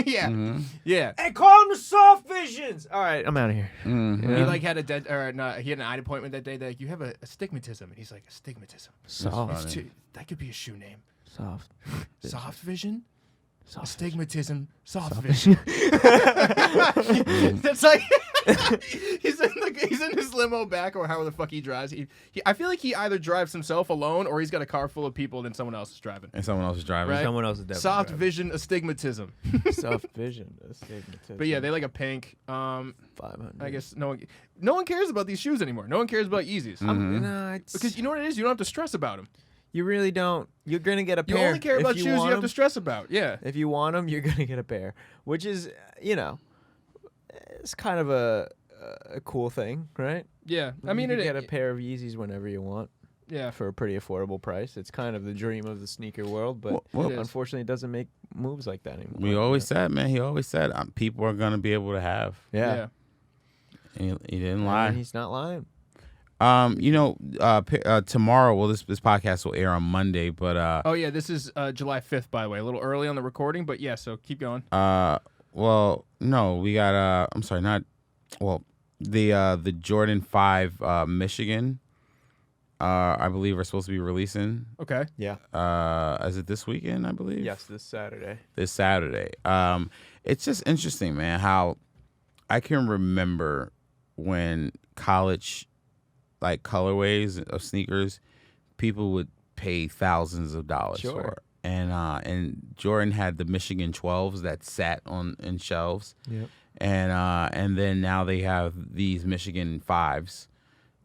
Yeah, yeah. Hey, call them the soft visions. All right, I'm out of here. He like had he had an eye appointment that day. They're like, you have a astigmatism, and he's like, astigmatism. Soft. That could be a shoe name. Soft. Soft Vision. Soft. Astigmatism, soft vision. That's like he's in his limo back or however the fuck he drives. I feel like he either drives himself alone or he's got a car full of people and then someone else is driving. And someone else is driving. Right? Someone else is definitely Soft driving. vision astigmatism. Soft vision. Astigmatism. But yeah, they like a pink. 500. I guess no one cares about these shoes anymore. No one cares about Yeezys. No, it's, Because you know what it is? You don't have to stress about them. you really don't. You're gonna get a You pair. only care If about you shoes you want have to them. stress about. Yeah. If you want them, you're gonna get a pair, which is, it's kind of a cool thing, right? Yeah. I mean, you can it get a pair of Yeezys whenever you want yeah. for a pretty affordable price. It's kind of the dream of the sneaker world, but Well, It is. unfortunately, it doesn't make moves like that anymore. We always said, man. He always said people are gonna be able to have. yeah. And he didn't And lie. he's not lying. Tomorrow. Well, this podcast will air on Monday, but oh yeah, this is July 5th, by the way. A little early on the recording, but yeah. So keep going. Well, no, we got I'm sorry, not. Well, the Jordan 5 Michigan. I believe are supposed to be releasing. Okay. Yeah. Is it this weekend? I believe. Yes, this Saturday. This Saturday. It's just interesting, man. How I can remember when college, like colorways of sneakers, people would pay thousands of dollars for. And Jordan had the Michigan 12s that sat in shelves. Yep. And then now they have these Michigan 5s.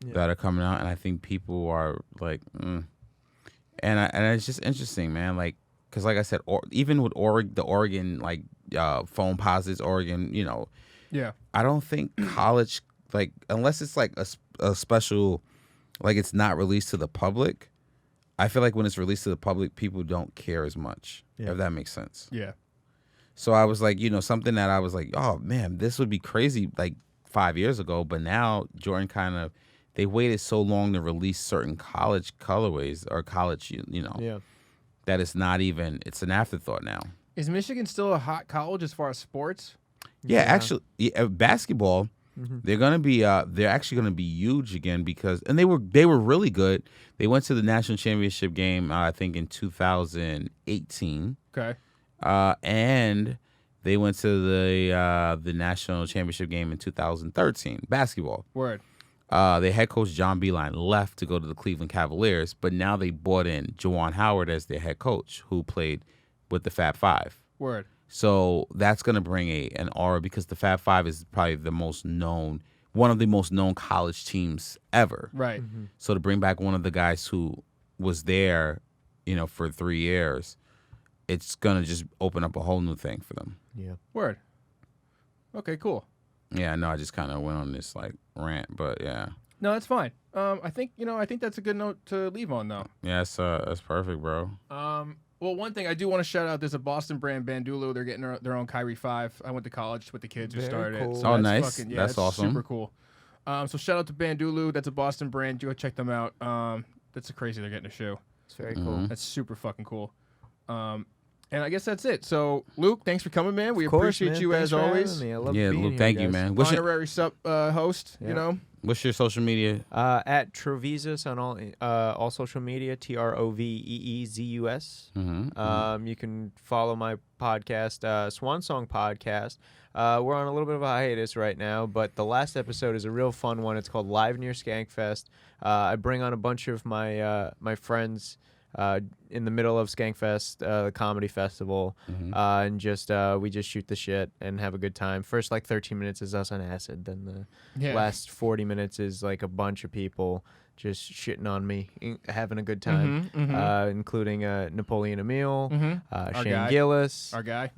Yeah. That are coming out, and I think people are like, and it's just interesting, man. Like, because like I said, even with the Oregon like Foamposites, Oregon, Yeah. I don't think college, like, unless it's like a special, like it's not released to the public. I feel like when it's released to the public, people don't care as much. Yeah. If that makes sense. Yeah. So I was like, something that I was like, oh man, this would be crazy like 5 years ago, but now Jordan kind of. They waited so long to release certain college colorways or college, that it's not even, it's an afterthought now. Is Michigan still a hot college as far as sports? Yeah. Actually, basketball, Mm-hmm. they're actually gonna be huge again because, and they were really good. They went to the national championship game, I think in 2018. Okay. And they went to the national championship game in 2013, basketball. Word. Their head coach, John Beilein, left to go to the Cleveland Cavaliers, but now they brought in Juwan Howard as their head coach, who played with the Fab Five. Word. So that's going to bring an aura because the Fab Five is probably one of the most known college teams ever. Right. Mm-hmm. So to bring back one of the guys who was there, for 3 years, it's going to just open up a whole new thing for them. Yeah. Word. Okay, cool. Yeah, I know I just kind of went on this like rant, but yeah. No, that's fine. I think that's a good note to leave on though. Yeah, that's perfect, bro. Well, one thing I do want to shout out, there's a Boston brand, Bandulu. They're getting their own Kyrie 5. I went to college with the kids who Very started cool. it. Oh, that's nice. Fucking, That's awesome. Super cool. So shout out to Bandulu. That's a Boston brand. Go check them out. That's crazy they're getting a shoe. It's very cool. Mhm. That's super fucking cool. And I guess that's it. So, Luke, thanks for coming, man. We Of course, appreciate man. you Thanks as for having always. me. I love Yeah, being Luke, here, thank you, guys. man. Honorary host, Yeah. What's your social media? At Trovese on all social media, TROVEEZUS. Mm-hmm. You can follow my podcast, Swan Song Podcast. We're on a little bit of a hiatus right now, but the last episode is a real fun one. It's called Live Near Skankfest. I bring on a bunch of my my friends in the middle of Skankfest, the comedy festival, and we just shoot the shit and have a good time. First, like 13 minutes is us on acid. Then the last 40 minutes is like a bunch of people just shitting on me, having a good time, including Napoleon Emile, Shane guy. Gillis, Our guy.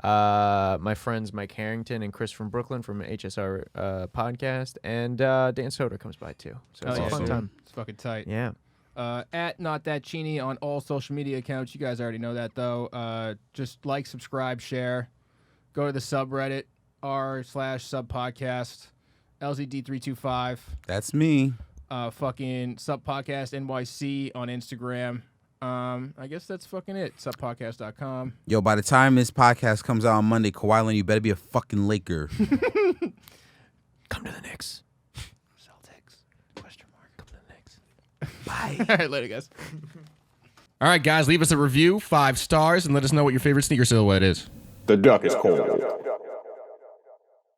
my friends Mike Harrington and Chris from Brooklyn from HSR podcast, and Dan Soder comes by too. So it's a fun time. It's fucking tight. Yeah. At Not That Cheney on all social media accounts. You guys already know that, though. Just like, subscribe, share. Go to the subreddit, r/subpodcast, LZD325. That's me. Fucking Subpodcast NYC on Instagram. I guess that's fucking it. Subpodcast.com. Yo, by the time this podcast comes out on Monday, Kawhi Leonard, you better be a fucking Laker. Come to the Knicks. Celtics? Question mark. Come to the Knicks. Bye. All right, later, guys. All right, guys, leave us a review, 5 stars, and let us know what your favorite sneaker silhouette is. The duck is cold.